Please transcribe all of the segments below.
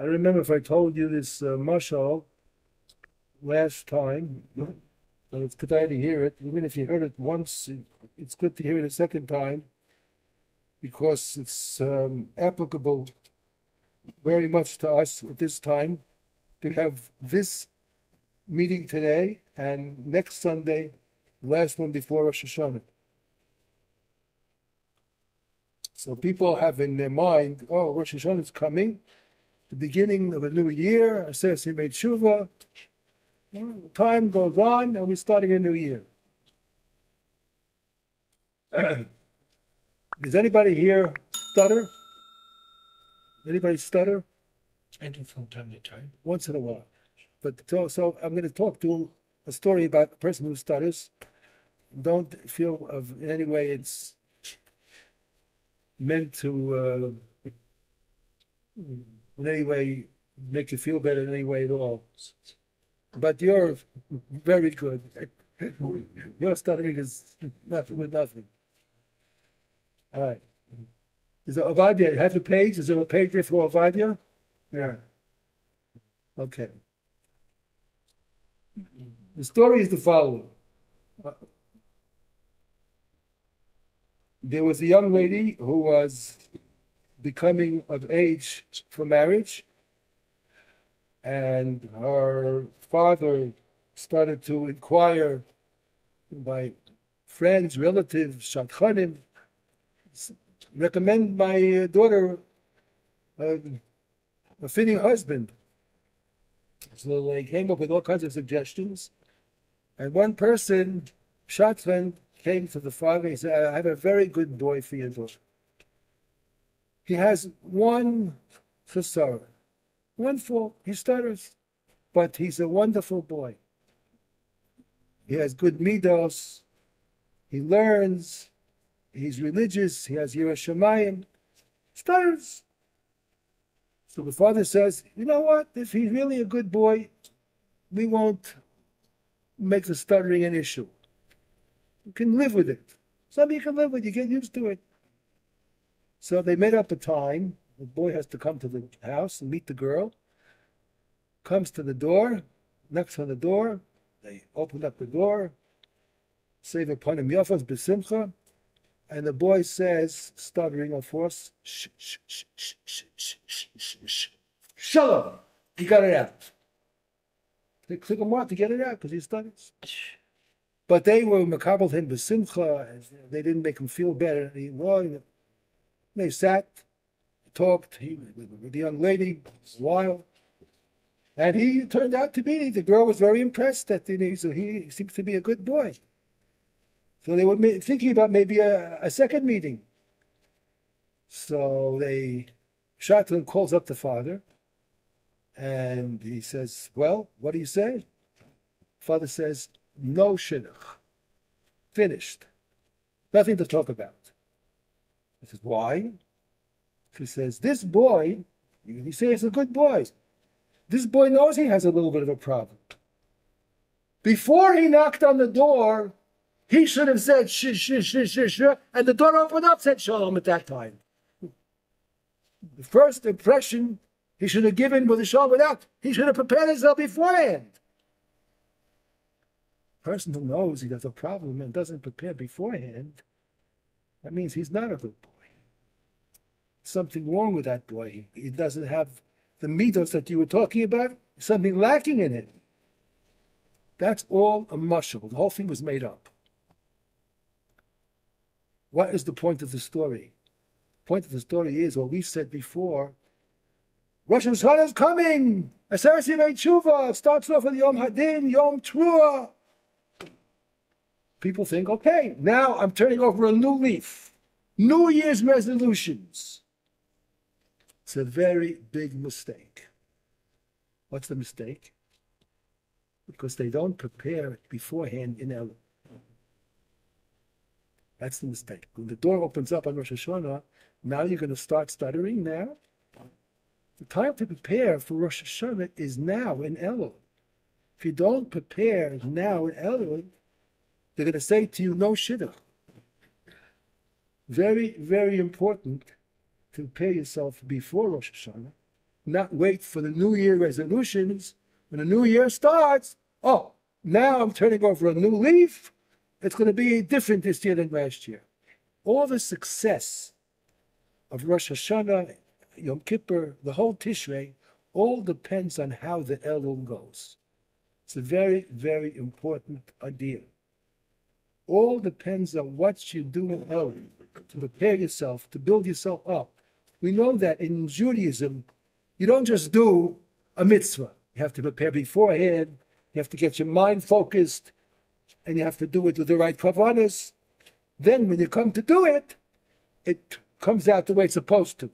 I remember if I told you this mashal last time, but it's good to hear it. Even if you heard it once, it's good to hear it a second time because it's applicable very much to us at this time to have this meeting today and next Sunday, the last one before Rosh Hashanah. So people have in their mind, oh, Rosh Hashanah is coming, the beginning of a new year, Aseret Yemei Tshuva. Time goes on and we're starting a new year. Does anybody here stutter? Anybody stutter? I do from time to time. Once in a while. But so I'm going to talk to a story about a person who stutters. Don't feel in any way it's meant to in any way make you feel better in any way at all. But you're very good. Your stuttering is nothing with nothing. All right. Is there Avadia? You have the page? Is there a page there for Avadia? Yeah. Okay. The story is the following. There was a young lady who was becoming of age for marriage, and her father started to inquire by friends, relatives, shadchanim, recommend my daughter a fitting husband. So they came up with all kinds of suggestions, and one person, shadchan, came to the father and said, I have a very good boy for your daughter. He has one chesara, one fault. He stutters, but he's a wonderful boy. He has good midos. He learns. He's religious. He has Yiras Shamayim. Stutters. So the father says, you know what? If he's really a good boy, we won't make the stuttering an issue. You can live with it. Something you can live with. You get used to it. So they made up a time. The boy has to come to the house and meet the girl. Comes to the door, knocks on the door. They open up the door. Say the panim yafas b'simcha, and the boy says, stuttering of course, shh, shh, shh, shh, shh, shh, shh, shh, shh. Shalom. He got it out. They took him out to get it out because he stutters. But they were makabel him b'simcha, and they didn't make him feel better. They sat, talked with the young lady a while, and he turned out to be, the girl was very impressed that he seems to be a good boy. So they were thinking about maybe a second meeting. So Shadchan calls up the father, and he says, well, what do you say? Father says, no shidduch. Finished. Nothing to talk about. He says, why? He says, this boy, you say he's a good boy. This boy knows he has a little bit of a problem. Before he knocked on the door, he should have said, shh, shh, shh, shh, shh, and the door opened up, said shalom at that time. The first impression he should have given with a shalom without, he should have prepared himself beforehand. A person who knows he has a problem and doesn't prepare beforehand, that means he's not a good boy. Something wrong with that boy. He doesn't have the midos that you were talking about, something lacking in it. That's all a mashal. The whole thing was made up. What is the point of the story? The point of the story is what we said before. Rosh Hashanah is coming. Aseret Yemei Tshuva starts off with Yom Hadin, Yom Teruah. People think, okay, now I'm turning over a new leaf. New Year's resolutions. It's a very big mistake. What's the mistake? Because they don't prepare it beforehand in Elul. That's the mistake. When the door opens up on Rosh Hashanah, now you're going to start stuttering now? The time to prepare for Rosh Hashanah is now in Elul. If you don't prepare now in Elul, they're going to say to you, no shidduch. Very, very important to prepare yourself before Rosh Hashanah. not wait for the New Year resolutions. When the New Year starts, oh, now I'm turning over a new leaf. It's going to be different this year than last year. All the success of Rosh Hashanah, Yom Kippur, the whole Tishrei, all depends on how the Elul goes. It's a very, very important idea. All depends on what you do in Elul to prepare yourself, to build yourself up. We know that in Judaism, you don't just do a mitzvah. You have to prepare beforehand. You have to get your mind focused, and you have to do it with the right kavanas. Then when you come to do it, it comes out the way it's supposed to.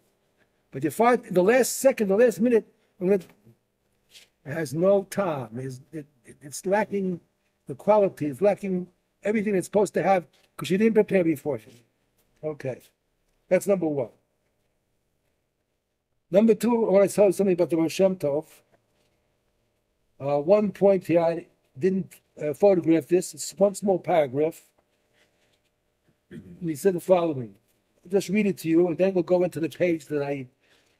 But you find in the last second, the last minute, it has no time. It's lacking the quality. It's lacking everything it's supposed to have because you didn't prepare beforehand. Okay, that's number one. Number two, I want to tell you something about the Baal Shem Tov. One point here, I didn't photograph this. It's one small paragraph. And he said the following. I'll just read it to you, and then we'll go into the page that I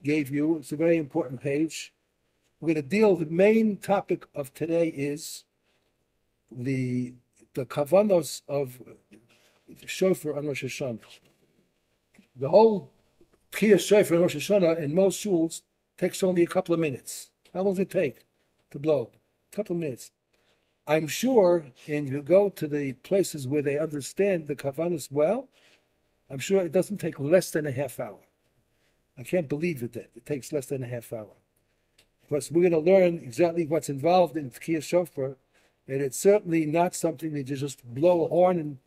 gave you. It's a very important page. We're going to deal, the main topic of today is the kavanos of the shofar on Rosh Hashanah. The whole Kiyah shofar on Rosh Hashanah in most shuls takes only a couple of minutes. How long does it take to blow? A couple of minutes. I'm sure, and you go to the places where they understand the kavanos well, I'm sure it doesn't take less than a half hour. I can't believe it that it takes less than a half hour. Because we're going to learn exactly what's involved in Kiyah shofar, and it's certainly not something that you just blow a horn and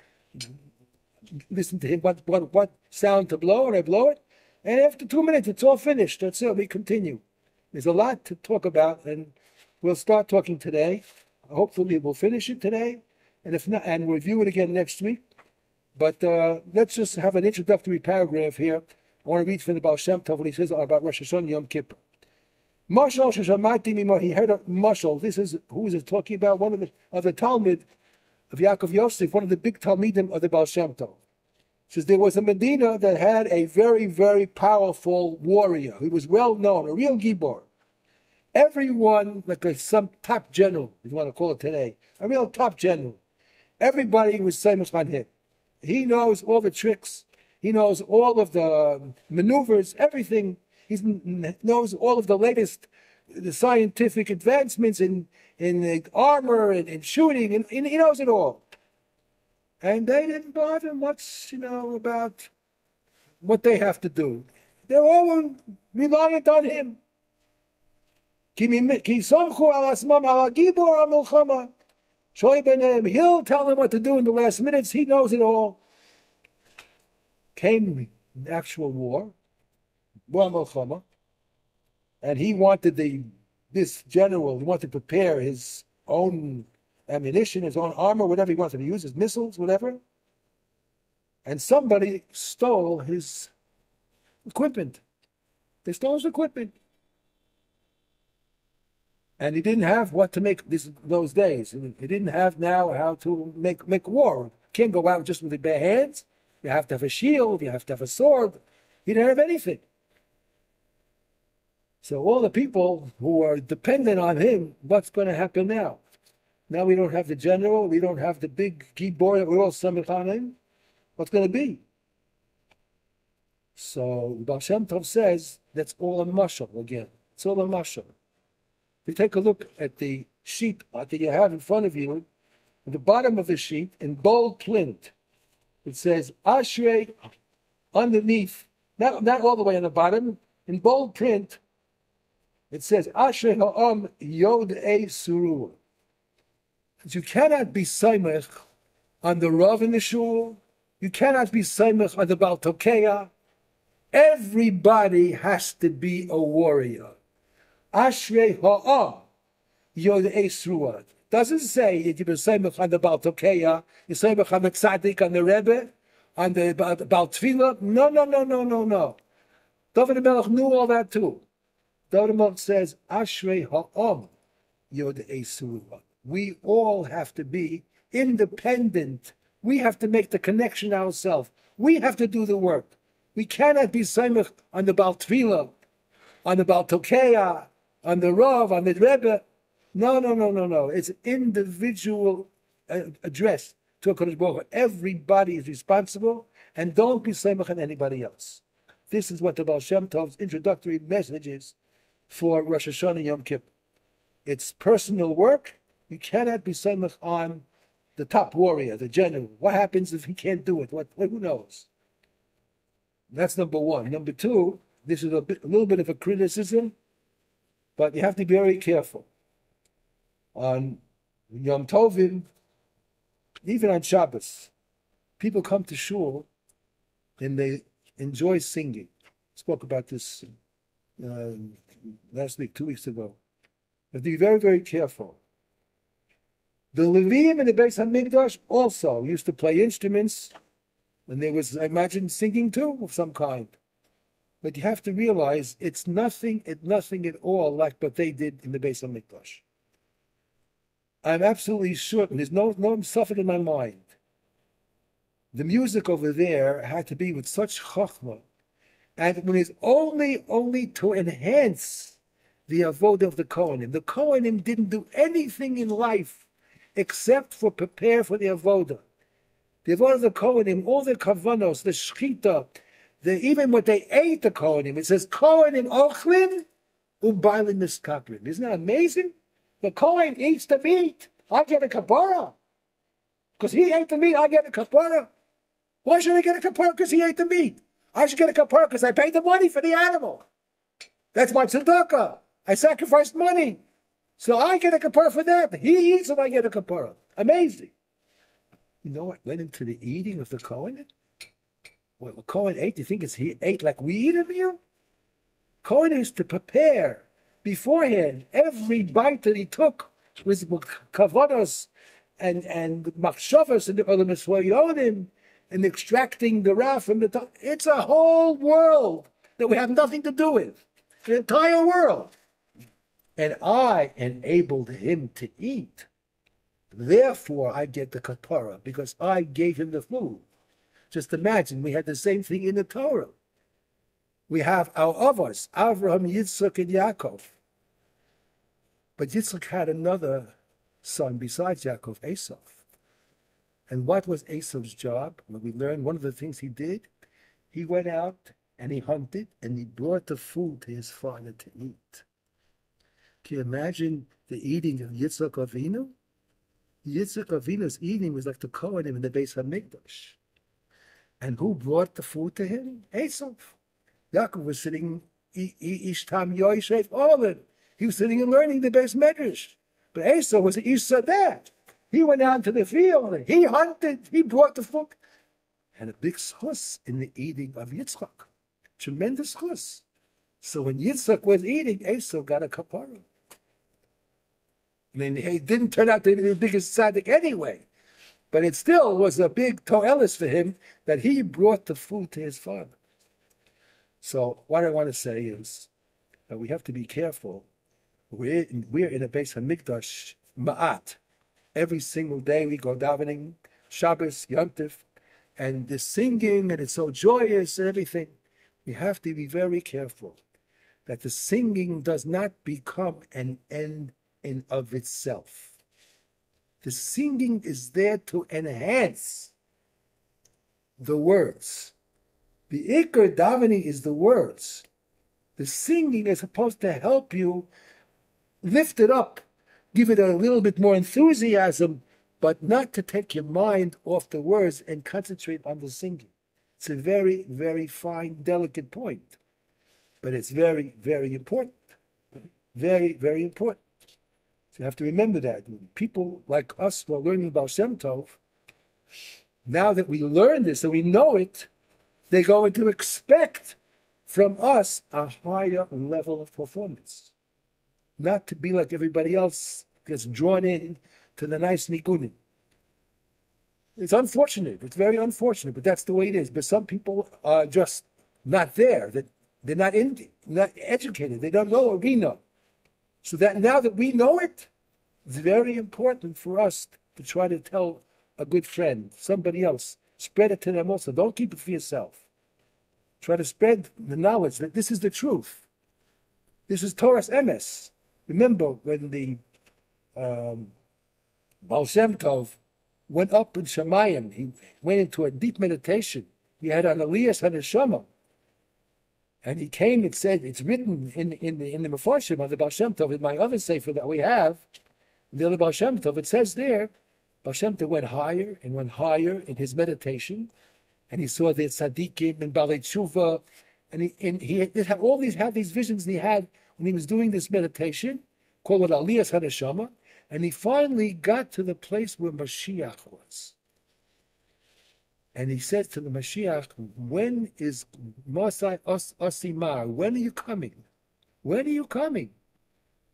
listen to him, what sound to blow, and I blow it, and after 2 minutes it's all finished. That's it, we continue. There's a lot to talk about, and we'll start talking today. Hopefully we'll finish it today, and if not, and review it again next week. But let's just have an introductory paragraph here. I want to read from the Baal Shem Tov what he says about Rosh Hashanah Yom Kippur. Mashal sheshamati mimo, he heard of Mashal. This is, who is it talking about? One of the Talmud of Yaakov Yosef, one of the big Talmidim of the Baal Shem Tov. Says there was a Medina that had a very, very powerful warrior. He was well known, a real Gibor. Everyone, like some top general, if you want to call it today, a real top general. Everybody was saying on him. He knows all the tricks. He knows all of the maneuvers, everything. He knows all of the latest the scientific advancements in armor and in shooting, and he knows it all. And they didn't bother much, about what they have to do. They're all reliant on him. He'll tell them what to do in the last minutes. He knows it all. Came the actual war, and he wanted this general, he wanted to prepare his own ammunition, his own armor, whatever he wanted to use, his missiles, whatever. And somebody stole his equipment. They stole his equipment. And he didn't have what to make those days. He didn't have now how to make war. Can't go out just with the bare hands. You have to have a shield. You have to have a sword. He didn't have anything. So all the people who are dependent on him, what's going to happen now? Now we don't have the general. We don't have the big Gibor that we're all samich on him. What's going to be? So Baal Shem Tov says that's all a mashal again. It's all a mashal. If you take a look at the sheet that you have in front of you, at the bottom of the sheet, in bold print, it says Ashrei underneath, not all the way on the bottom, in bold print, it says Ashrei ha'am yod e surur. You cannot be saimech on the Rav in the shul. You cannot be saimech on the Baal Tokeya. Everybody has to be a warrior. Ashrei ha'am yod e surur. Doesn't say that you be saimech on the Baal Tokeya, you saimech on the Tzaddik, on the Rebbe, on the Baal Tefillah. No. David Melech knew all that too. David Melech says, Ashrei ha'am yod e surur. We all have to be independent. We have to make the connection ourselves. We have to do the work. We cannot be saimech on the Baal Tefillah on the Baal Tokeya, on the Rav, on the Rebbe. No. It's an individual address to HaKadosh Baruch Hu. Everybody is responsible, and don't be samech on anybody else. This is what the Baal Shem Tov's introductory message is for Rosh Hashanah Yom Kippur. It's personal work. You cannot be samech on the top warrior, the general. What happens if he can't do it? Who knows? That's number one. Number two, this is a little bit of a criticism, but you have to be very careful. On Yom Tovim, even on Shabbos, people come to shul and they enjoy singing. Spoke about this last week, 2 weeks ago. You have to be very, very careful. The Levim in the Beis HaMikdash also used to play instruments, and there was, I imagine, singing too of some kind. But you have to realize it's nothing at all like what they did in the Beis HaMikdash. I'm absolutely sure, and there's no suffering in my mind. The music over there had to be with such chachma, and it was only to enhance the avodah of the Kohanim. The Kohanim didn't do anything in life except for prepare for the avodah. The avodah of the Kohanim, all the kavanos, the shchita, even what they ate, the Kohanim. It says Kohanim ochlin u'bailin miskaprin. Isn't that amazing? The Kohen eats the meat. I get a kapara. Because he ate the meat, I get a kapara. Why should I get a kapara? Because he ate the meat. I should get a kapara because I paid the money for the animal. That's my tzedakah. I sacrificed money. So I get a kapara for that. He eats and I get a kapara. Amazing. You know what went into the eating of the Kohen? Well, the Kohen ate, do you think he ate like we eat in here? Kohen is to prepare beforehand. Every bite that he took was kavanos and machshavas and the miswayonim and extracting the ra from the top. It's a whole world that we have nothing to do with. The entire world. And I enabled him to eat. Therefore, I get the kapara because I gave him the food. Just imagine, we had the same thing in the Torah. We have our avos, Avraham, Yitzchak, and Yaakov. But Yitzchak had another son besides Yaakov, Esau. And what was Esau's job? Well, we learned one of the things he did. He went out and he hunted and he brought the food to his father to eat. Can you imagine the eating of Yitzchak Avinu? Yitzchak Avinu's eating was like the Kohanim in the Beis HaMikdash. And who brought the food to him? Esau. Yaakov was sitting, Ishtam Yoishev, all of it. He was sitting and learning the Beis Midrash. But Esau was an Ish Sadat. He went out to the field, he hunted, he brought the food. And a big schus in the eating of Yitzchak. Tremendous schus. So when Yitzchak was eating, Esau got a kapara. I mean, he didn't turn out to be the biggest tzaddik anyway. But it still was a big to'elis for him that he brought the food to his father. So what I want to say is that we have to be careful. We're in a Beis HaMikdash ma'at. Every single day we go davening, Shabbos, Yom Tov, and the singing, and it's so joyous and everything. We have to be very careful that the singing does not become an end in of itself. The singing is there to enhance the words. The Iker davening is the words. The singing is supposed to help you lift it up, give it a little bit more enthusiasm, but not to take your mind off the words and concentrate on the singing. It's a very, very fine, delicate point, but it's very, very important. Very, very important. So you have to remember that. People like us who are learning about Shem Tov, now that we learn this and we know it, they're going to expect from us a higher level of performance. Not to be like everybody else gets drawn in to the nice nikunim. It's unfortunate. It's very unfortunate, but that's the way it is. But some people are just not there. They're not educated. They don't know what we know. So that now that we know it, it's very important for us to try to tell a good friend, somebody else, spread it to them also. Don't keep it for yourself. Try to spread the knowledge that this is the truth. This is Torah's emes. Remember when the Baal Shem Tov went up in Shemayim, he went into a deep meditation. He had an Aliyas HaNeshama. And he came and said, it's written in the Mefarshim of the Baal Shem Tov, in my other sefer that we have, the other Baal Shem Tov, it says there, Baal Shem Tov went higher and went higher in his meditation, and he saw the tzaddikim and Balei Tshuva, and he had all these visions that he had when he was doing this meditation, called it Aliyas HaNeshama, and he finally got to the place where Mashiach was. And he said to the Mashiach, when is Masai Osimar? When are you coming? When are you coming?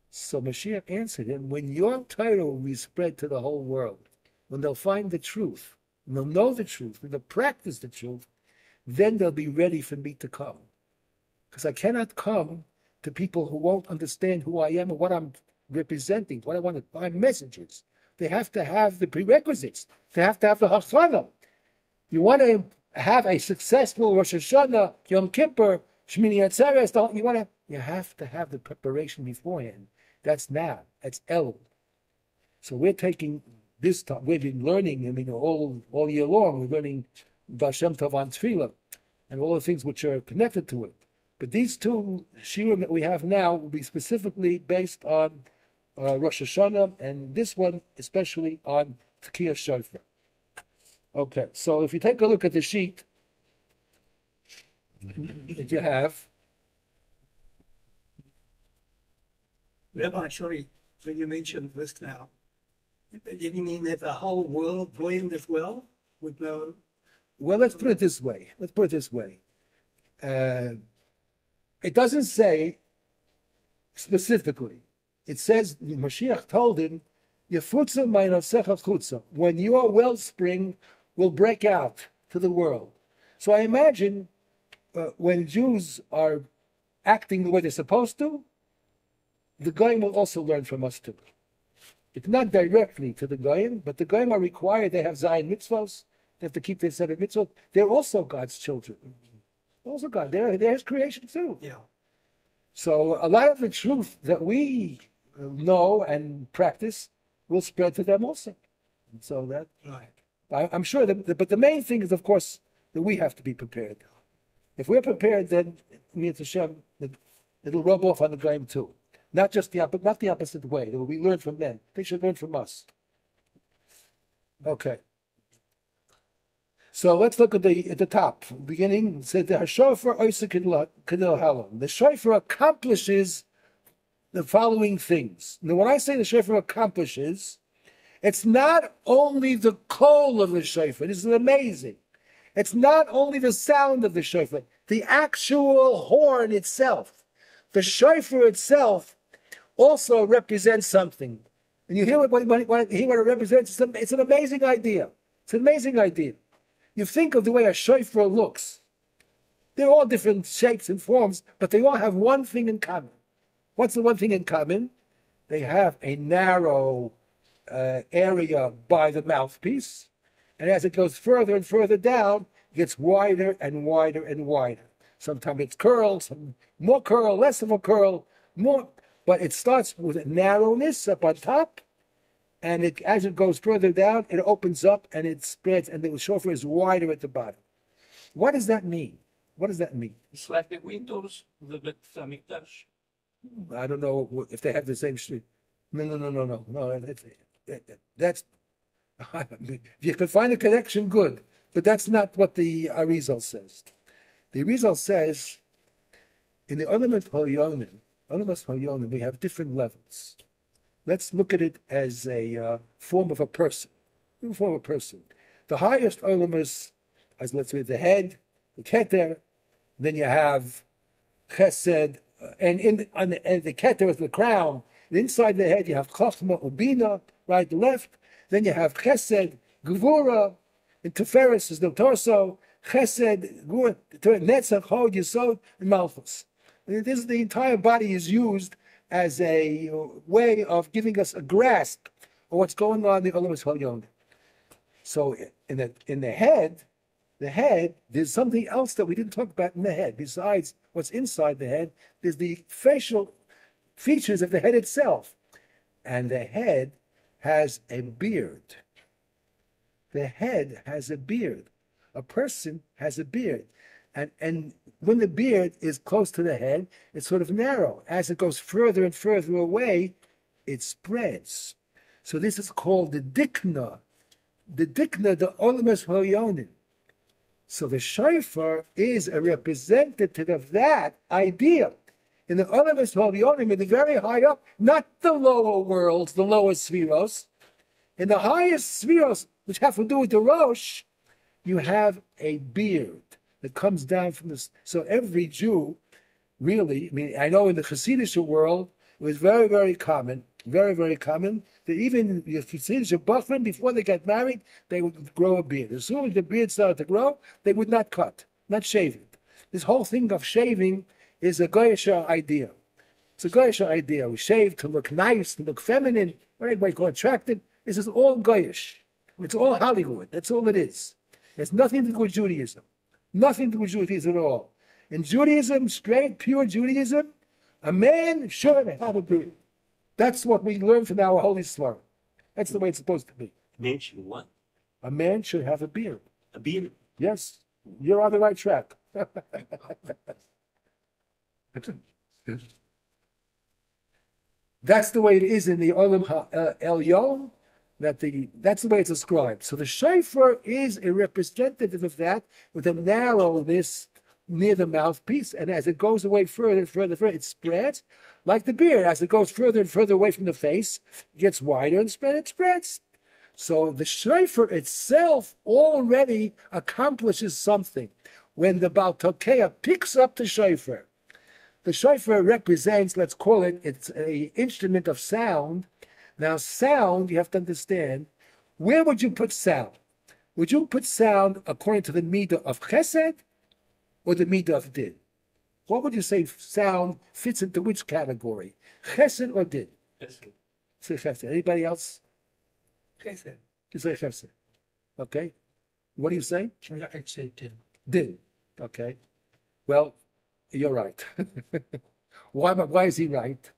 So Mashiach answered him, when your Torah will be spread to the whole world, when they'll find the truth, when they'll know the truth, when they'll practice the truth, then they'll be ready for me to come. Because I cannot come to people who won't understand who I am and what I'm representing, what I want to, my messages. They have to have the prerequisites. They have to have the hachana. You want to have a successful Rosh Hashanah, Yom Kippur, Shmini Atzeres, you have to have the preparation beforehand. That's now. That's El. So we're taking this time. We've been learning, all year long, we're learning Baal Shem Tov on Tefillah and all the things which are connected to it. But these two shiurim that we have now will be specifically based on Rosh Hashanah, and this one especially on Tkiyah Shofar. Okay, so if you take a look at the sheet that you have. Rabbi, sorry, when you mentioned this now, did you mean that the whole world joined as well? With no... Well, let's put it this way. It doesn't say specifically. It says, Mashiach told him, when your wellspring will break out to the world. So I imagine when Jews are acting the way they're supposed to, the Goyim will also learn from us too. It's not directly to the Goyim, but the Goyim are required, they have Zion mitzvos, they have to keep their set of mitzvot. They're also God's children. Also God, they're His creation too. Yeah. So a lot of the truth that we know and practice will spread to them also. And so that, Right. I'm sure that, but the main thing is, of course, that we have to be prepared. If we're prepared, then Hashem, it'll rub off on the Goyim too. Not the opposite way. We learn from them. They should learn from us. Okay. So let's look at the top. Beginning, it said the shofar oisa kedel halom. The shofar accomplishes the following things. Now, when I say the shofar accomplishes, it's not only the call of the shofar. This is amazing. It's not only the sound of the shofar, the actual horn itself. The shofar itself also represents something. And you hear what it represents. It's an amazing idea. It's an amazing idea. You think of the way a shofar looks. They're all different shapes and forms, but they all have one thing in common. What's the one thing in common? They have a narrow area by the mouthpiece, and as it goes further and further down, it gets wider and wider and wider. Sometimes it's curled, some more curl, less of a curl, more. But it starts with a narrowness up on top, and as it goes further down, it opens up and it spreads, and the shofar is wider at the bottom. What does that mean? What does that mean? It's like the windows of the Beit HaMikdash. I don't know if they have the same street. No. That's if you can find a connection, good. But that's not what the Arizal says. The Arizal says in the Olamas Halyonim, we have different levels. Let's look at it as a form of a person. The highest Olamas, as let's say the head, the keter, then you have chesed, and the keter is the crown. And inside the head you have chachma ubina, right to left. Then you have chesed, gevura, and teferes is the torso. Chesed, gevura, netzach, hod, yesod, and malchus. The entire body is used as a way of giving us a grasp of what's going on in the Olamas Halyonim. So in the head, there's something else that we didn't talk about in the head. Besides what's inside the head, there's the facial features of the head itself. And the head has a beard. The head has a beard. A person has a beard. And when the beard is close to the head, it's sort of narrow. As it goes further and further away, it spreads. So this is called the dikna. The dikna, the olamas hoyonim. So the shofar is a representative of that idea. In the olamas hoyonim, in the very high up, not the lower worlds, the lower spheros. In the highest spheros, which have to do with the Rosh, you have a beard that comes down from this. So every Jew, really, I mean, I know in the Hasidic world, it was very, very common, that even the Hasidic Bachman, before they got married, they would grow a beard. As soon as the beard started to grow, they would not cut, not shave it. This whole thing of shaving is a Goyish idea. It's a Goyish idea. We shave to look nice, to look feminine, or anybody call it attractive. This is all Goyish. It's all Hollywood. That's all it is. It has nothing to do with Judaism. Nothing to do with Judaism at all. In Judaism, straight, pure Judaism, a man should have a beard. That's what we learn from our Holy Svarim. That's the way it's supposed to be. A man should what? A man should have a beard. A beard? Yes, you're on the right track. That's the way it is in the Olam Elyon. That's the way it's described. So the shofar is a representative of that, with a narrowness near the mouthpiece, and as it goes away further and further, it spreads like the beard. As it goes further and further away from the face, it gets wider and it spreads. So the shofar itself already accomplishes something. When the Baal Tokea picks up the shofar represents, let's call it, it's an instrument of sound. Now, sound, you have to understand, where would you put sound? Would you put sound according to the midah of chesed or the midah of din? What would you say sound fits into which category? Chesed or din? Chesed. Say chesed. Anybody else? Chesed. You say chesed. Okay. What do you say? I'd say din. Din. Okay. Well, you're right. Why is he right?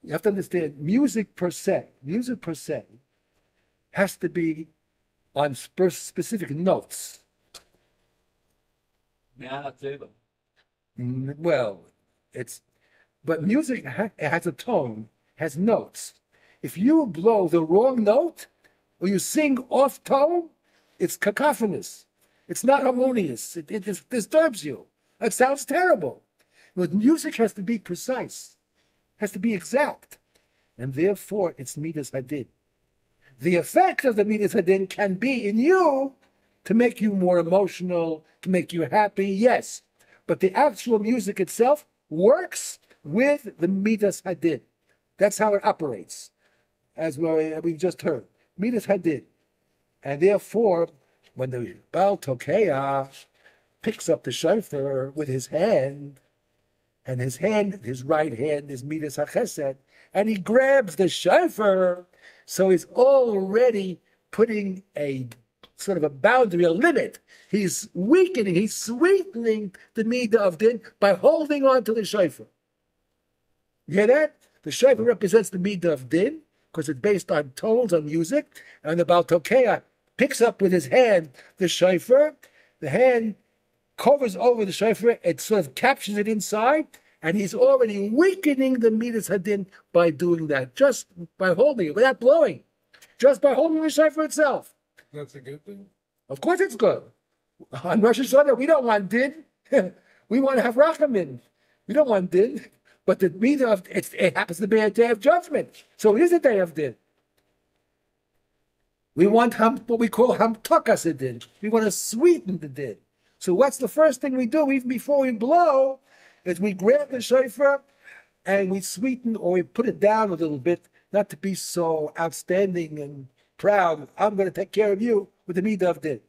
You have to understand, music per se has to be on specific notes. Well, but music has a tone, has notes. If you blow the wrong note or you sing off tone, it's cacophonous. It's not harmonious. It disturbs you. It sounds terrible. But music has to be precise. Has to be exact, and therefore it's midas hadin. The effect of the midas hadin can be in you to make you more emotional, to make you happy, yes, but the actual music itself works with the midas hadin. That's how it operates, as we've just heard, midas hadin, and therefore when the Baal Tokea picks up the shofar with his hand. And his right hand is midas hachesed, and he grabs the shofar, so he's already putting a sort of a boundary, a limit. He's weakening, he's sweetening the midah of din by holding on to the shofar. You hear that? The shofar represents the midah of din, because it's based on tones, on music, and the Baal Tokea picks up with his hand the shofar, the hand covers over the shofar, it sort of captures it inside, and he's already weakening the midas hadin by doing that, just by holding it, without blowing, just by holding the shofar itself. That's a good thing? Of course it's good. On Rosh Hashanah, we don't want din. We want to have rachamim. We don't want din. But the midah of it happens to be a day of judgment, so it is a day of din. We want what we call hamtakas din. We want to sweeten the din. So what's the first thing we do, even before we blow, is we grab the shofar and we sweeten, or we put it down a little bit, not to be so outstanding and proud. I'm going to take care of you with the midah of din.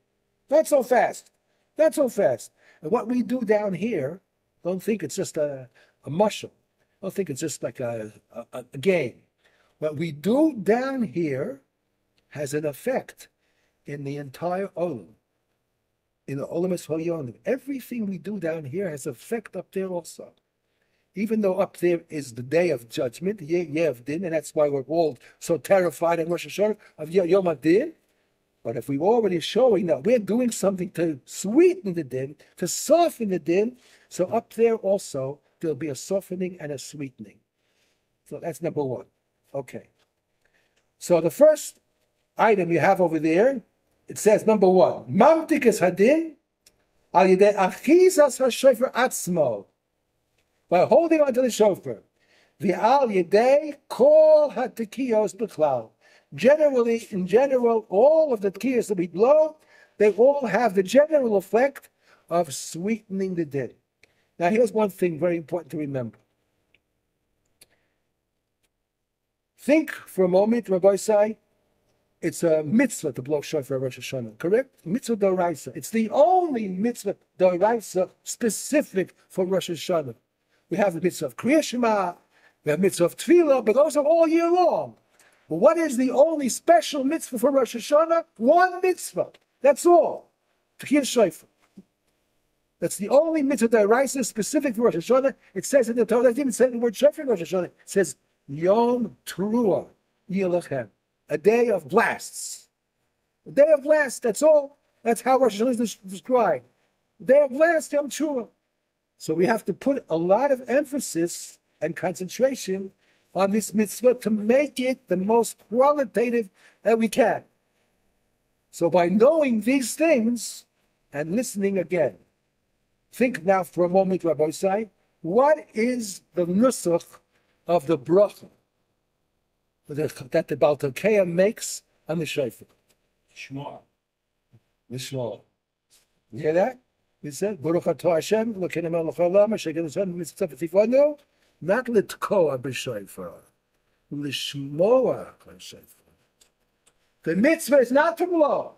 Not so fast. Not so fast. And what we do down here, don't think it's just a mushroom. Don't think it's just like a game. What we do down here has an effect in the entire olam. In the Olam Eshoyonim, everything we do down here has effect up there also. even though up there is the day of judgment, the year of din, and that's why we're all so terrified in Rosh Hashanah of Yom HaDin. But if we're already showing that we're doing something to sweeten the din, to soften the din, so up there also there'll be a softening and a sweetening. So that's number one. Okay. So the first item you have over there, it says number one, Mamtikas Hadin al yedei achizas hashofar atzmo, by holding onto the shofar, v'al yedei kol hatekiyos b'chlal. Generally, in general, all of the tekiyos that we blow, they all have the general effect of sweetening the din. Now, here's one thing very important to remember. Think for a moment, Rabbi Sai, it's a mitzvah to blow shofar Rosh Hashanah, correct? Mitzvah d'oraisa. It's the only mitzvah d'oraisa specific for Rosh Hashanah. We have the mitzvah of Kriya Shema, we have mitzvah of Tefillah, but those are all year long. But what is the only special mitzvah for Rosh Hashanah? One mitzvah. That's all. Tchiyas shofar. That's the only mitzvah d'oraisa specific for Rosh Hashanah. It says in the Torah, it doesn't even say the word shofar in Rosh Hashanah. It says Yom Teruah Yilachem, a day of blasts. A day of blasts, that's all. That's how Rosh Hashanah is described. A day of blasts, Yom Teruah. So we have to put a lot of emphasis and concentration on this mitzvah to make it the most qualitative that we can. So by knowing these things and listening again, think now for a moment, Rabbi Sai, what is the nusach of the bracha that the Baal Tekeya makes on the shofar? Shema. The Shema. You hear that? He said, Baruch atah Hashem, Elokeinu melech haolam, asher gilanu mitzvah v'tifanu, not litkoa b'shofar, lishmoa b'shofar. The mitzvah is not to blow.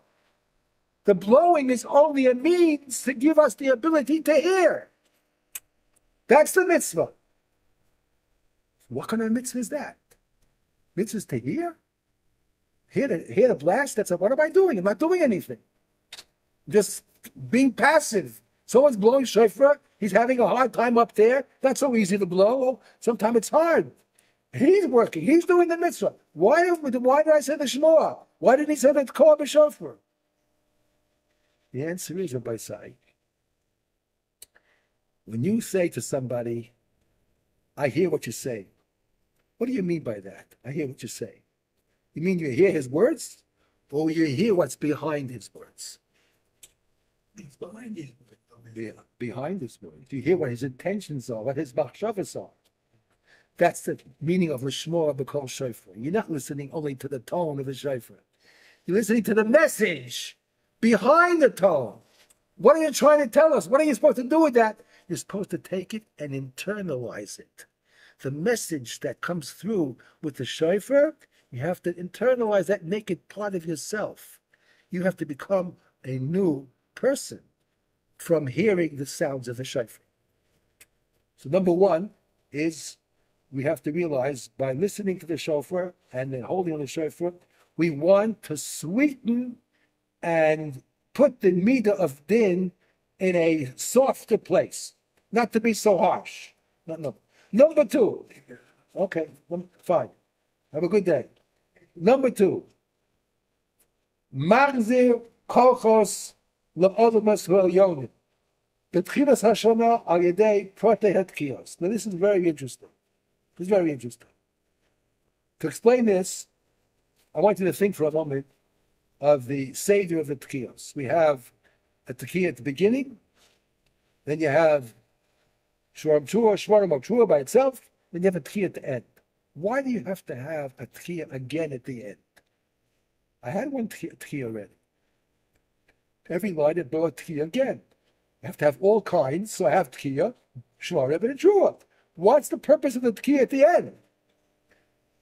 The blowing is only a means to give us the ability to hear. That's the mitzvah. What kind of mitzvah is that? Mitzvah is to hear? Hear the blast? What am I doing? I'm not doing anything. Just being passive. Someone's blowing shofar. He's having a hard time up there. Not so easy to blow. Well, sometimes it's hard. He's working. He's doing the mitzvah. Why did I say the Shema? Why did he say the Kol b'shofar? The answer is, Rabbi Sai, when you say to somebody, I hear what you say, what do you mean by that? I hear what you say. You mean you hear his words? Or you hear what's behind his words? It's behind his words. Behind his words. You hear what his intentions are, what his machshavas are. That's the meaning of Lishmoa b'kol shofar. You're not listening only to the tone of the shofar. You're listening to the message behind the tone. What are you trying to tell us? What are you supposed to do with that? You're supposed to take it and internalize it. The message that comes through with the shofar, you have to internalize that, make it part of yourself. You have to become a new person from hearing the sounds of the shofar. So number one is we have to realize by listening to the shofar and then holding on the shofar, we want to sweeten and put the midah of din in a softer place, not to be so harsh. No. Number two, okay, fine. Have a good day. Number two, Magzir kolchos le'odamas ve'elyonim. Betchilas Hashanah al yedei protei hatkiyos. Now this is very interesting. It's very interesting. To explain this, I want you to think for a moment of the Seder of the Tkiyos. We have a Tkiyah at the beginning, then you have Shvarim Chua by itself, then you have a Tkiyah at the end. Why do you have to have a Tkiyah again at the end? I had one Tkiyah already. Every line I blow a Tkiyah again. I have to have all kinds, so I have Tkiyah, Shvarim, and Chua. What's the purpose of the Tkiyah at the end?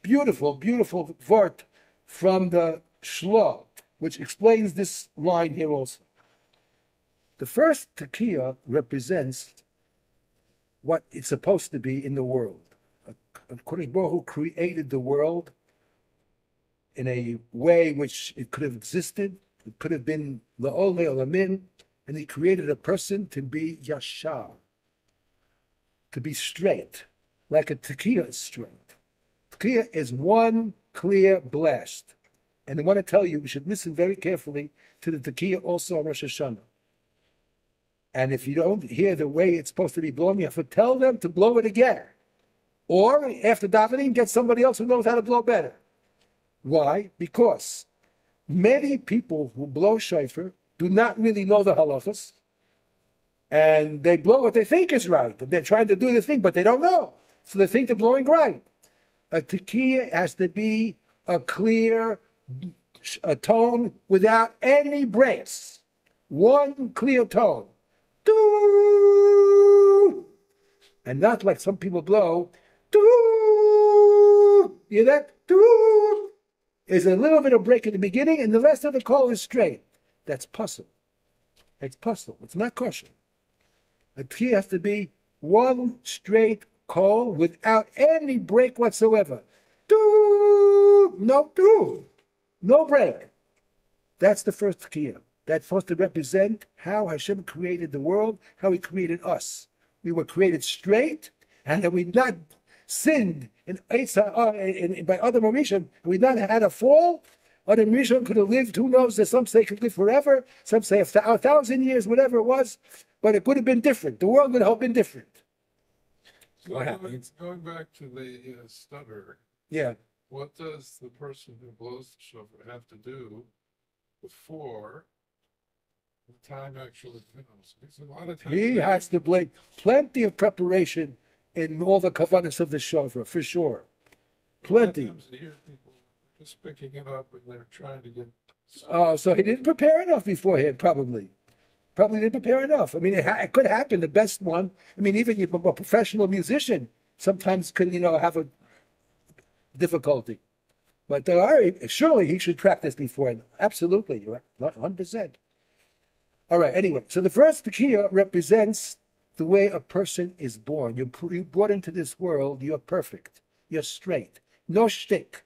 Beautiful, beautiful vort from the Shlo, which explains this line here also. The first Tkiyah represents what it's supposed to be in the world. Kodesh Baruch Hu created the world in a way which it could have existed. It could have been La'ol Le'olamin, and he created a person to be Yashar, to be straight, like a tekiah strength. Tekiah is one clear blast. And I want to tell you, we should listen very carefully to the tekiah also on Rosh Hashanah. And if you don't hear the way it's supposed to be blown, you have to tell them to blow it again. Or after davening, get somebody else who knows how to blow better. Why? Because many people who blow shofar do not really know the halachas, and they blow what they think is right. They're trying to do the thing, but they don't know. So they think they're blowing right. A tekiah has to be a clear tone without any breaks. One clear tone. Doo! And not like some people blow. Doo! You hear that? Doo! There's a little bit of break in the beginning, and the rest of the call is straight. That's puzzle. It's puzzle. It's not kosher. A tekiah has to be one straight call without any break whatsoever. Doo! No doo! No break. That's the first tekiah. That's supposed to represent how Hashem created the world, how He created us. We were created straight, and that we not sinned by Adam Rishon, we'd not had a fall. Adam Rishon could have lived, who knows, some say could live forever, some say 1,000 years, whatever it was, but it would have been different. The world would have been different. What happens? Going back to the stutter, Yeah. what does the person who blows the shofar have to do before the time actually comes? Because a lot of times He has to blame plenty of preparation in all the kavanas of the shofar, for sure. Plenty. Sometimes you hear people just picking it up and they're trying to get. Oh, so he didn't prepare enough beforehand, probably. Probably didn't prepare enough. I mean, it could happen. The best one, I mean, even a professional musician sometimes could, have a difficulty. But surely he should practice beforehand. Absolutely, you're right, 100%. All right, anyway, so the first tekiah represents the way a person is born. You're brought into this world, you're perfect. You're straight. No shtick.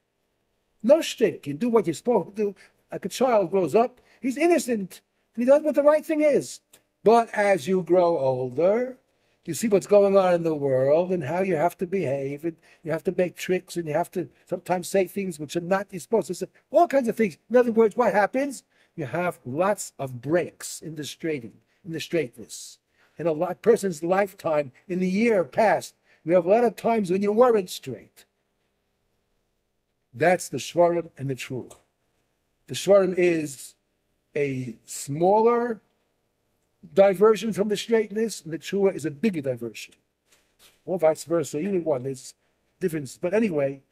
No shtick. You do what you're supposed to do. Like a child grows up, he's innocent. And he does what the right thing is. But as you grow older, you see what's going on in the world and how you have to behave, and you have to make tricks, and you have to sometimes say things which are not you're supposed to say. All kinds of things. In other words, what happens? You have lots of breaks in the straightness. In a person's lifetime, in the year past, you have a lot of times when you weren't straight. That's the shvarim and the truth. The shvarim is a smaller diversion from the straightness, and the trua is a bigger diversion. Or vice versa, either one, there's difference. But anyway,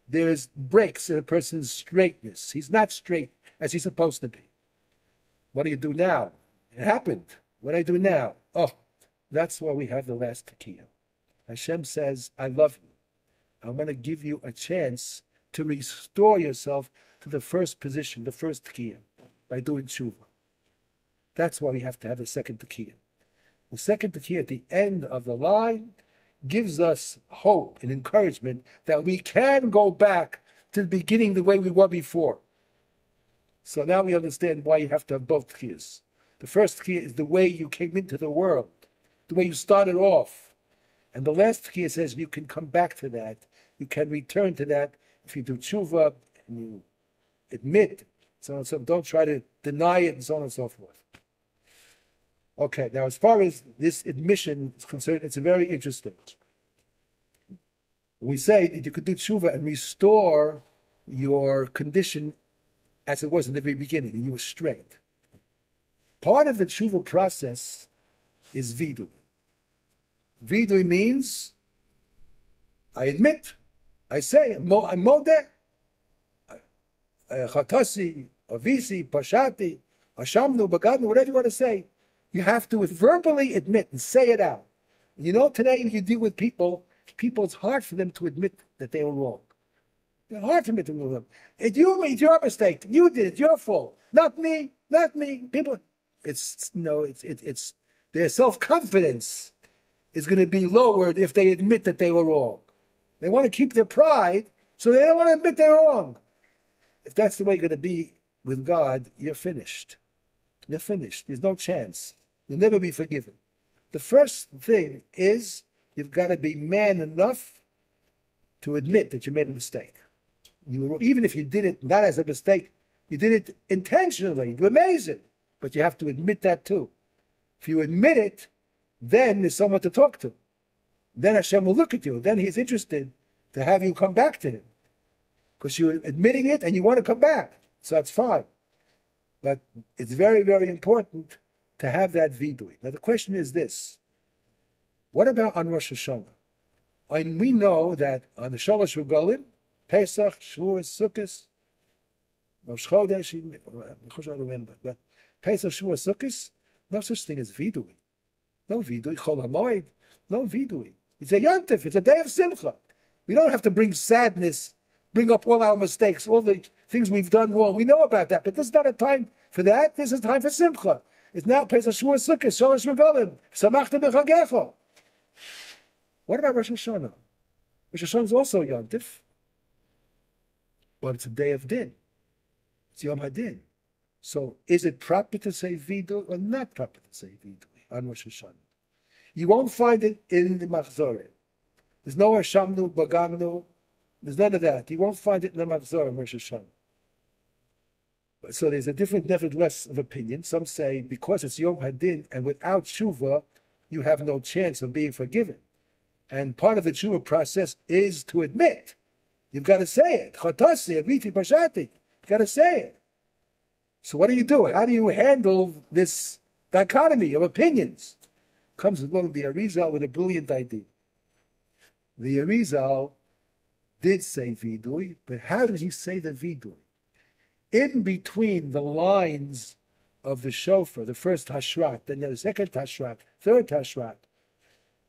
there's breaks in a person's straightness. He's not straight as he's supposed to be. What do you do now? It happened. What do I do now? Oh, that's why we have the last tekiah. Hashem says, I love you. I'm going to give you a chance to restore yourself to the first position, the first tekiah, by doing tshuva. That's why we have to have a second tekiah. The second tekiah at the end of the line gives us hope and encouragement that we can go back to the beginning the way we were before. So now we understand why you have to have both tekiyahs. The first tekiah is the way you came into the world, the way you started off. And the last tekiah says you can come back to that. You can return to that if you do tshuva and you admit, so on and so on. Don't try to deny it and so on and so forth. Okay, now as far as this admission is concerned, it's very interesting. We say that you could do tshuva and restore your condition as it was in the very beginning, and you were straight. Part of the tshuva process is vidui. Vidui means, I admit, I say, I'm modeh, chatasi, avisi, pashati, ashamnu, bagadnu, whatever you want to say. You have to verbally admit and say it out. Today you deal with people, it's hard for them to admit that they were wrong. It's hard for me to move them. It's your mistake. You did it. It's your fault. Not me. Not me. People, their self-confidence is going to be lowered if they admit that they were wrong. They want to keep their pride, so they don't want to admit they're wrong. If that's the way you're going to be with God, you're finished. You're finished. There's no chance. You'll never be forgiven. The first thing is you've got to be man enough to admit that you made a mistake. Even if you did it not as a mistake, you did it intentionally. You're amazing. But you have to admit that too. If you admit it, then there's someone to talk to. Then Hashem will look at you. Then He's interested to have you come back to Him. Because you're admitting it and you want to come back. So that's fine. But it's very, very important to have that vidui. Now the question is this. What about on Rosh Hashanah? And we know that on the Shalosh Regalim, Pesach, Shavuos, Sukkot, Rosh Chodesh, I don't remember, but Pesach, Shavuos, Sukkot, no such thing as vidui. No vidui. Chol HaMoed, no vidui. It's a yontif. It's a day of simcha. We don't have to bring sadness, bring up all our mistakes, all the things we've done wrong. We know about that, but this is not a time for that. This is a time for simcha. It's now Pesach, Shavuos, Sukkot, Shalosh Regalim, Samachta B'Chagecha. What about Rosh Hashanah? Rosh Hashanah is also yontif, but it's a day of din. It's Yom HaDin. So is it proper to say vidui or not proper to say vidui on Rosh Hashanah? You won't find it in the Machzorim. There's no Hashamnu, Bagamnu. There's none of that. You won't find it in the Machzorim, Rosh Hashanah. So there's a nevertheless, of opinion. Some say because it's Yom HaDin and without tshuva, you have no chance of being forgiven. And part of the tshuva process is to admit. You've got to say it. Chotasi, Aviti, Pashati. You've got to say it. So what do you do? How do you handle this dichotomy of opinions? Comes along the Arizal with a brilliant idea. The Arizal did say vidui, but how did he say the vidui? In between the lines of the shofar, the first hashrat, then the second hashrat, third hashrat,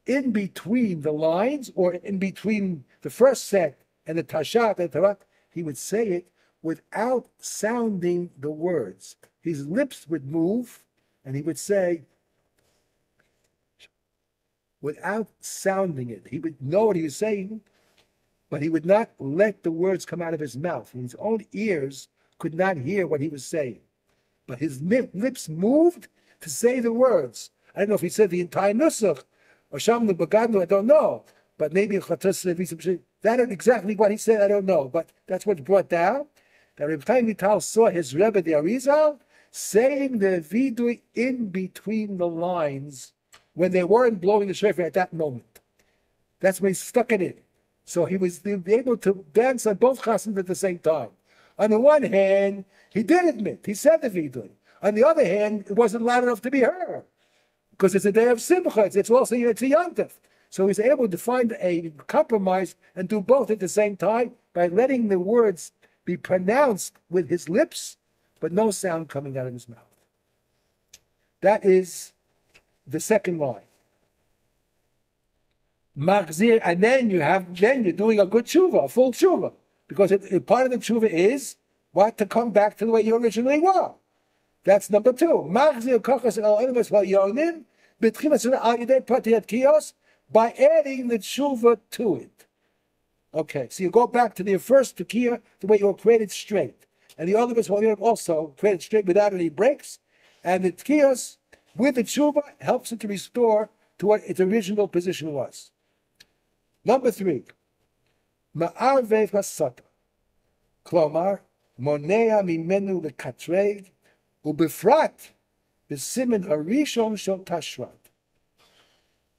in between the lines, or in between the first set and the tashat and tarat, he would say it without sounding the words. His lips would move, and he would say, without sounding it. He would know what he was saying, but he would not let the words come out of his mouth. His own ears could not hear what he was saying. But his lips moved to say the words. I don't know if he said the entire nusach, or Shamnu Bagadnu, I don't know. But maybe that is exactly what he said, I don't know. But that's what's brought down. That Reb Chaim Vital saw his Rebbe, the Arizal, saying the vidui in between the lines when they weren't blowing the shofar at that moment. That's when he stuck it in. So he was able to dance on both chasim at the same time. On the one hand, he did admit, he said the vidui. On the other hand, it wasn't loud enough to be heard. Because it's a day of simcha, it's also it's a yontif. So he's able to find a compromise and do both at the same time by letting the words be pronounced with his lips, but no sound coming out of his mouth. That is the second line. Machzir, and then you're doing a good tshuva, a full tshuva, because part of the tshuva is what, to come back to the way you originally were. That's number two. Machzir kochas el enemas ha'yonim b'tchilas al yedei patiyat kiyos, by adding the tshuva to it. Okay, so you go back to the first tekiah, the way you were created straight, and the other was also created straight without any breaks, and the tekiyos with the tshuva helps it to restore to what its original position was. Number three, ma'arvev hasata, klomar monea mimenu lekatreg ubefrat b'simen harishon shel tashrat.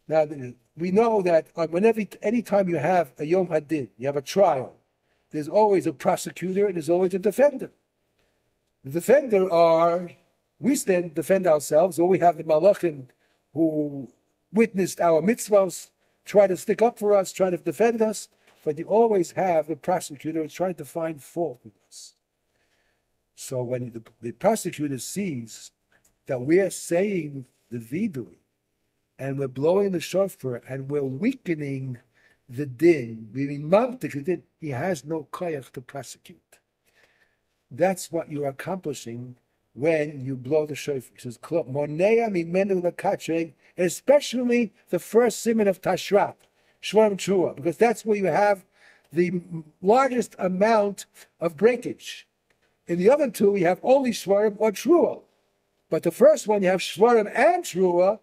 Now we know that anytime you have a Yom HaDin, you have a trial, there's always a prosecutor and there's always a defender. The defender are, we stand defend ourselves, or we have the malachim who witnessed our mitzvahs, try to stick up for us, try to defend us, but you always have the prosecutor trying to find fault with us. So when the prosecutor sees that we're saying the vidui, and we're blowing the shofar, and we're weakening the din, he has no koyach to prosecute. That's what you're accomplishing when you blow the shofar. He says, especially the first siman of Tashrat, Shvarim Trua, because that's where you have the largest amount of breakage. In the other two, you have only Shvarim or Trua. But the first one, you have Shvarim and Trua.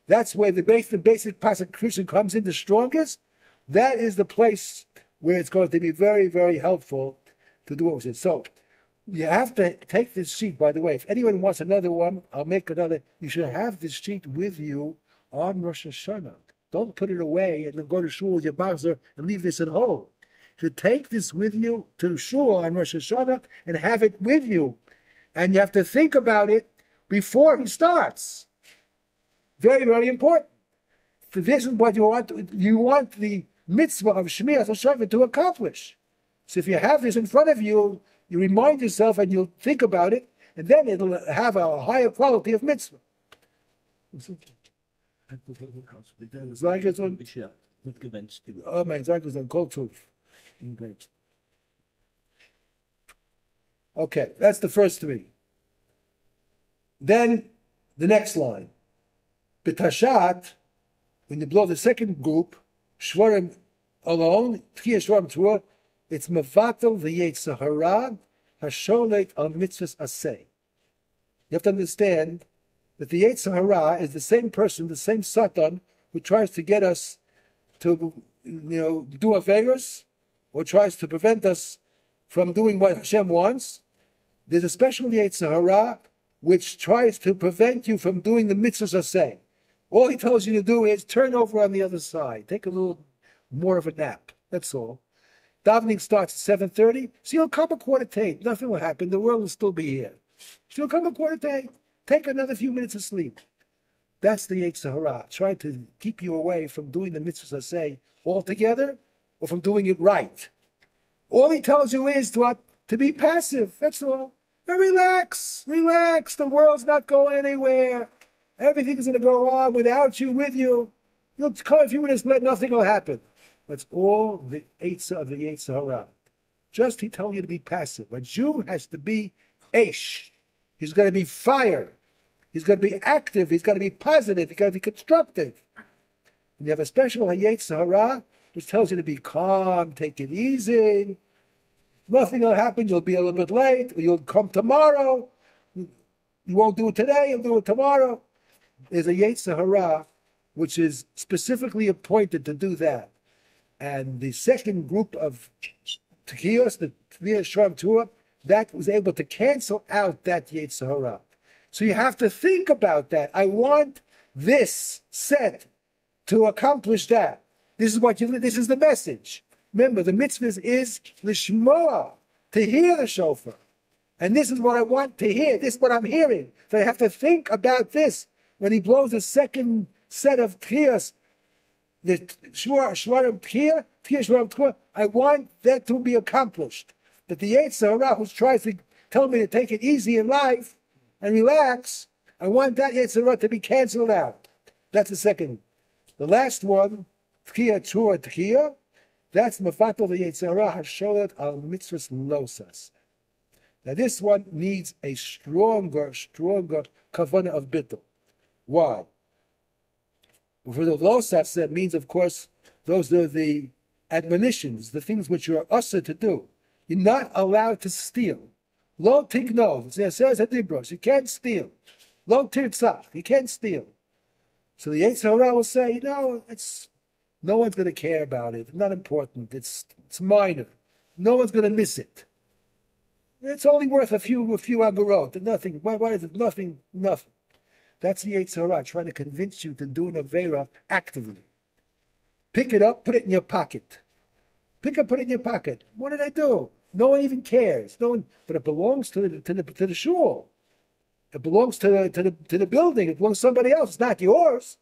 That's where the basic prosecution comes in the strongest. That is the place where it's going to be very, very helpful to do what we said. So you have to take this sheet, by the way. If anyone wants another one, I'll make another. You should have this sheet with you on Rosh Hashanah. Don't put it away and then go to shul with your bowser and leave this at home. You should take this with you to shul on Rosh Hashanah and have it with you. And you have to think about it before he starts. Very, very important. So this is what you want. You want the mitzvah of Shmiras HaShofar to accomplish. So if you have this in front of you, you remind yourself and you'll think about it, and then it'll have a higher quality of mitzvah. Sag es und oh mein, sag es und Kultuf. Okay, that's the first three. Then the next line. B'tashat, when you blow the second group, Shvarim alone, Tchiyah Shvarim Tua, it's Mevatel v'Yetzer Hara Hasholet al mitzvahs aseh. You have to understand that the Yetzer Hara is the same person, the same Satan, who tries to get us to, do Averos, or tries to prevent us from doing what Hashem wants. There's a special Yetzer Hara which tries to prevent you from doing the mitzvahs aseh. All he tells you to do is turn over on the other side. Take a little more of a nap. That's all. Davening starts at 7:30. So you'll come a quarter to 8. Nothing will happen. The world will still be here. So you'll come a quarter to 8. Take another few minutes of sleep. That's the Yetzer Hara, trying to keep you away from doing the mitzvahs aseh altogether, or from doing it right. All he tells you is to be passive. That's all. And relax. The world's not going anywhere. Everything is going to go on without you, with you. You'll come a few minutes late, nothing will happen. That's all the Eitzah of the Yetzer Hara. Just he telling you to be passive. A Jew has to be Eish. He's going to be fire. He's going to be active. He's going to be positive. He's going to be constructive. And you have a special Yetzer Hara which tells you to be calm, take it easy. Nothing will happen. You'll be a little bit late. Or you'll come tomorrow. You won't do it today. You'll do it tomorrow. There's a Yetzer Hara which is specifically appointed to do that. And the second group of Tekiyos, the Tchiyah Shvarim Tua, that was able to cancel out that Yetzer Hara. So you have to think about that. I want this set to accomplish that. This is the message. Remember, the mitzvah is lishmoa, to hear the shofar. And this is what I want to hear. This is what I'm hearing. So I have to think about this when he blows the second set of Tchiyos, the Shvarim Tchiyah, Shvarim Tua. I want that to be accomplished. That the Yetzer Hara who tries to tell me to take it easy in life and relax, I want that Yetzer Hara to be canceled out. That's the second. The last one, Tchiyah Tua Tchiyah, that's Mefatel the Yetzer Hara Hasholet al mitzvahs losas. Now this one needs a stronger kavanah of bittul. Why? For the losas, that means, of course, those are the admonitions, the things which you are usher to do. You're not allowed to steal. Lo tignov, it says at Nibros, you can't steal. Lo tirtzach, you can't steal. So the Yetzer Hara will say, no one's going to care about it. It's not important. It's minor. No one's going to miss it. It's only worth a few agorot. Nothing. Why is it nothing? Nothing. That's the Yetzer Hara trying to convince you to do an avera actively. Pick it up, put it in your pocket. Put it in your pocket. What did I do? No one even cares. No one, but it belongs to the shul. It belongs to the building. It belongs to somebody else. It's not yours.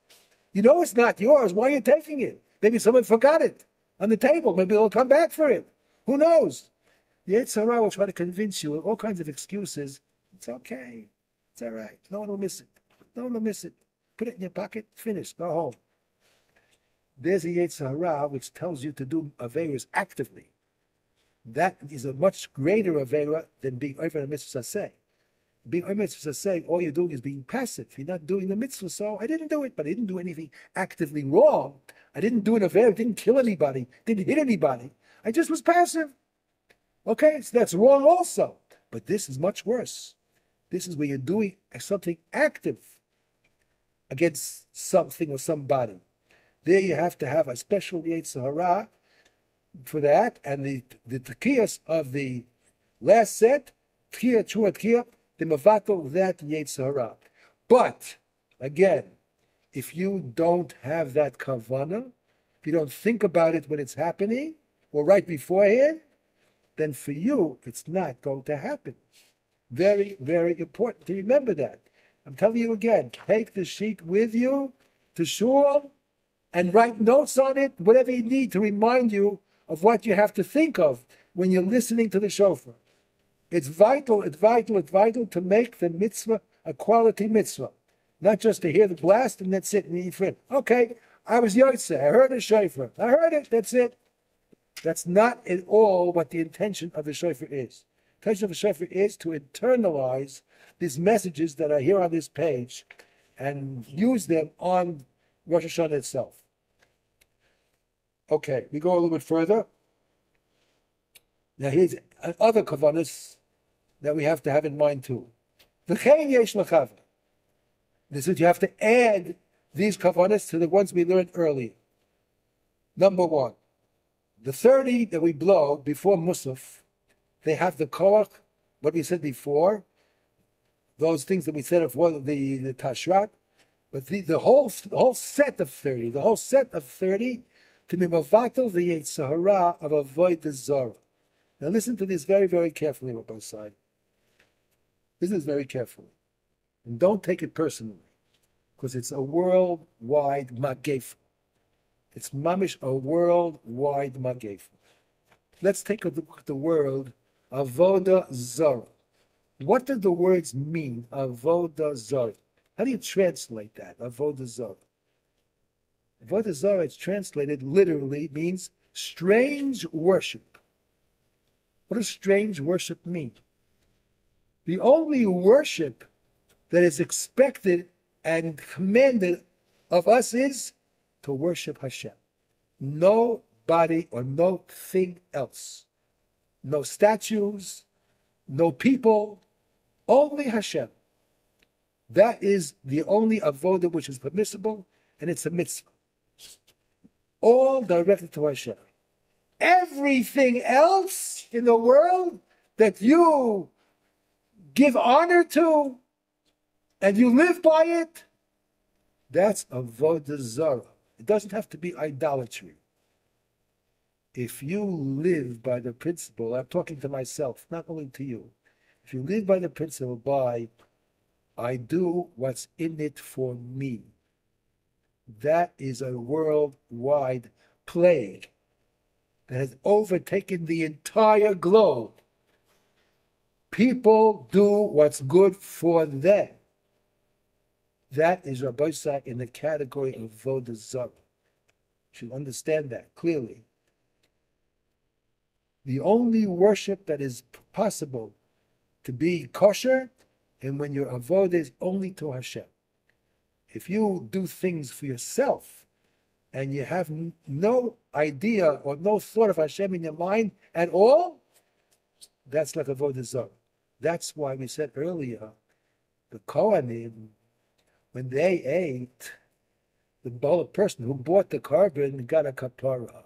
You know it's not yours. Why are you taking it? Maybe someone forgot it on the table. Maybe they'll come back for it. Who knows? The Yetzer Hara will try to convince you with all kinds of excuses. It's okay. It's all right. No one will miss it. No one will miss it. Put it in your pocket. Finish. Go home. There's a Yetzer Hara which tells you to do averas actively. That is a much greater avera than being over a mitzvah aseh. Being over a mitzvah aseh, all you're doing is being passive. You're not doing the mitzvah. So I didn't do it, but I didn't do anything actively wrong. I didn't do an avera. Didn't kill anybody. Didn't hit anybody. I just was passive. Okay, so that's wrong also. But this is much worse. This is where you're doing something active against something or somebody. There you have to have a special Yetzer Hara for that, and the tekiyas of the last set, tkiya, true tkiya, the mevatel that yetzer hara. But again, if you don't have that kavana, if you don't think about it when it's happening or right beforehand, then for you it's not going to happen. Very, very important to remember that. I'm telling you again, take the sheet with you to shul and write notes on it, whatever you need to remind you of what you have to think of when you're listening to the shofar. It's vital to make the mitzvah a quality mitzvah. Not just to hear the blast and that's it, and eat for it. Okay, I was Yotze, I heard a shofar. I heard it, that's it. That's not at all what the intention of the shofar is. The intention of the shofar is to internalize these messages that are here on this page and use them on Rosh Hashanah itself. Okay, we go a little bit further. Now here's other kavanas that we have to have in mind too. V'chein yesh Rechavia. This is, you have to add these kavanas to the ones we learned earlier. Number one, the 30 that we blow before Musaf, they have the koach, what we said before, those things that we said of the tashrat, but the whole set of 30, to be mavatel the yetzer hara of avodah zarah. Now listen to this very, very carefully, Rabbi Sai. Listen to this very carefully. And don't take it personally, because it's a worldwide magefa. It's mamish a worldwide magefa. Let's take a look at the word avodah zarah. What do the words mean, avodah zarah? How do you translate that, avodah zarah? Avodah zarah, it's translated literally, means strange worship. What does strange worship mean? The only worship that is expected and commanded of us is to worship Hashem. Nobody or no thing else. No statues, no people, only Hashem. That is the only avodah which is permissible, and it's a mitzvah. All directed to Hashem. Everything else in the world that you give honor to and you live by it, that's avodah zarah. It doesn't have to be idolatry. If you live by the principle, I'm talking to myself, not only to you. If you live by the principle by, I do what's in it for me, that is a worldwide plague that has overtaken the entire globe. People do what's good for them. That is Rabbi in the category of avodah zarah. You should understand that clearly. The only worship that is possible to be kosher, and when your avodah is only to Hashem. If you do things for yourself, and you have no idea or no thought of Hashem in your mind at all, that's like avodah zarah. That's why we said earlier, the Kohanim, when they ate, the person who bought the carbon got a kapara.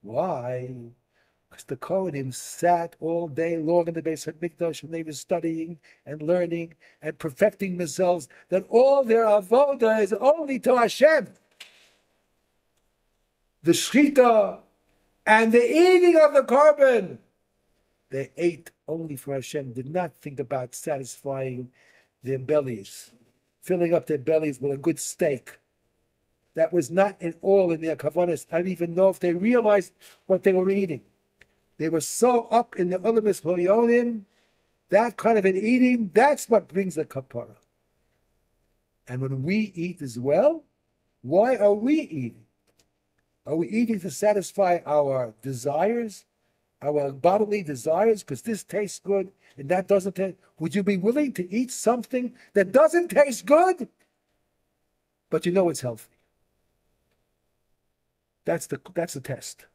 Why? Because the Kohanim sat all day long in the Beis Hamikdash and they were studying and learning and perfecting themselves, that all their avodah is only to Hashem. The shchita and the eating of the carbon, they ate only for Hashem, did not think about satisfying their bellies, filling up their bellies with a good steak. That was not at all in their kavanas. I don't even know if they realized what they were eating. They were so up in the Olamis Hoyonim, that kind of an eating, that's what brings the kapara. And when we eat as well, why are we eating? Are we eating to satisfy our desires, our bodily desires, because this tastes good and that doesn't taste? Would you be willing to eat something that doesn't taste good, but you know it's healthy? That's the test.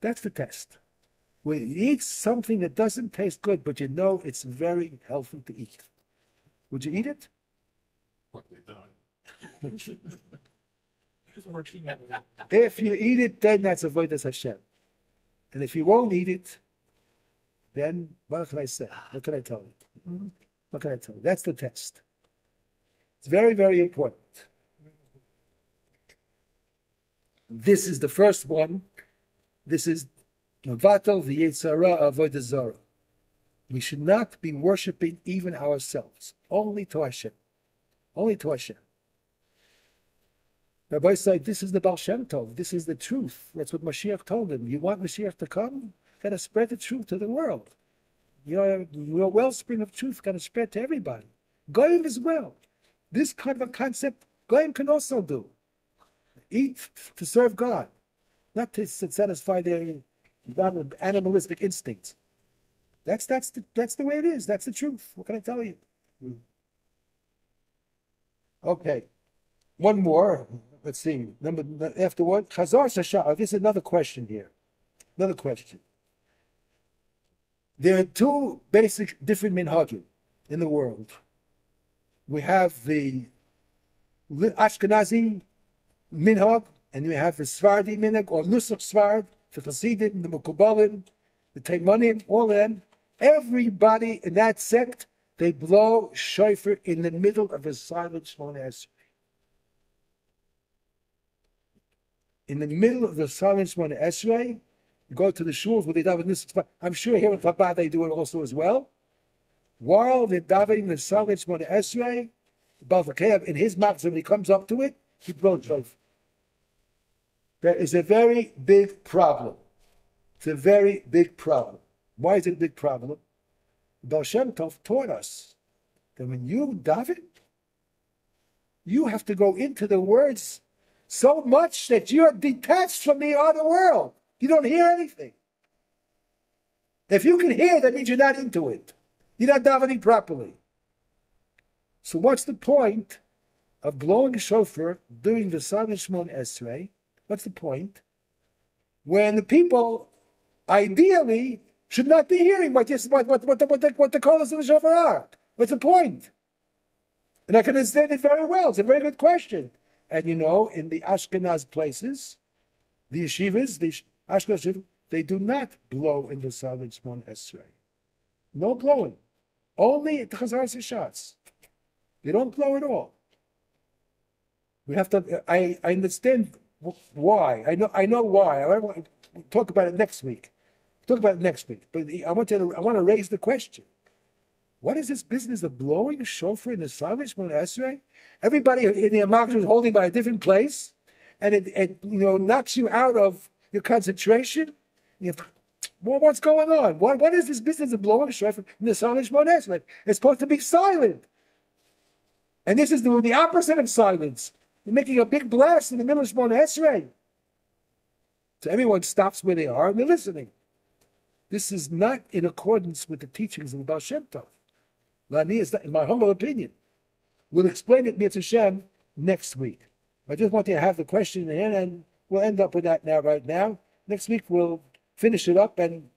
That's the test. We eat something that doesn't taste good, but you know it's very healthy to eat. Would you eat it? What they done. If you eat it, then that's avodas Hashem. And if you won't eat it, then what can I say? What can I tell you? What can I tell you? That's the test. It's very, very important. This is the first one. This is Navatal v'yetzara avodah zarah. We should not be worshiping even ourselves, only to Hashem. Only to Hashem. Rabbi said, this is the Baal Shem Tov. This is the truth. That's what Mashiach told him. You want Mashiach to come? Got to spread the truth to the world. Your wellspring of truth got to spread to everybody. Goyim as well. This kind of a concept, Goyim can also do. Eat to serve God, not to satisfy their animalistic instincts. That's the way it is. That's the truth. What can I tell you? Okay, one more. Let's see. After what? Chazar Shashar. This is another question here. Another question. There are two basic different minhagim in the world. We have the Ashkenazi minhag, and we have the Sephardi minhag, or Nusach Sfard, the Hasidim, the Mekubalim, the Taimanim, all of them. Everybody in that sect, they blow shofar in the middle of a silent Shemona Esrei. In the middle of the silent Shemona Esrei, you go to the shuls where they daven Nusach Sfard. I'm sure here in Chabad they do it also as well. While they're davening the silent Shemona Esrei, Baal Shem in his mouth, when he comes up to it, he blows shofar. There is a very big problem. It's a very big problem. Why is it a big problem? Baal Shem Tov taught us that when you daven, you have to go into the words so much that you're detached from the other world. You don't hear anything. If you can hear, that means you're not into it. You're not davening properly. So what's the point of blowing a shofar during the silent Shemona Esrei? What's the point? When the people, ideally, should not be hearing what the callers of the shofar are. What's the point? And I can understand it very well. It's a very good question. And you know, in the Ashkenaz places, the yeshivas, the Ashkenaz yeshivas, they do not blow in the silent Shemona Esrei. No blowing. Only at the Chazar Sishatz. They don't blow at all. We have to. I understand why. I know why. I want to talk about it next week. But I want to raise the question. What is this business of blowing a shofar in the silent Shemona Esrei? Everybody in the Amach is holding by a different place, and it knocks you out of your concentration. Well, what's going on? What is this business of blowing a shofar in the silent Shemona Esrei? It's supposed to be silent. And this is the opposite of silence. You're making a big blast in the middle of Shemona Esrei. So everyone stops where they are and they're listening. This is not in accordance with the teachings of the Baal Shem Tov. Lani is not, in my humble opinion. We'll explain it, Mitzvah Shem, next week. I just want you to have the question in, and we'll end up with that right now. Next week we'll finish it up and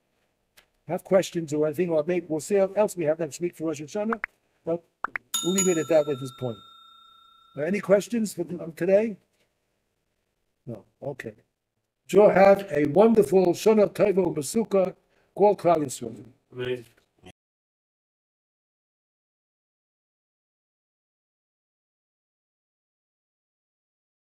have questions or anything, or maybe we'll see what else we have next week for Rosh Hashanah. But we'll leave it at that at this point. Any questions for today? No. Okay. Joe, have a wonderful Shana Tova Basuka. Call Klal Yisrael.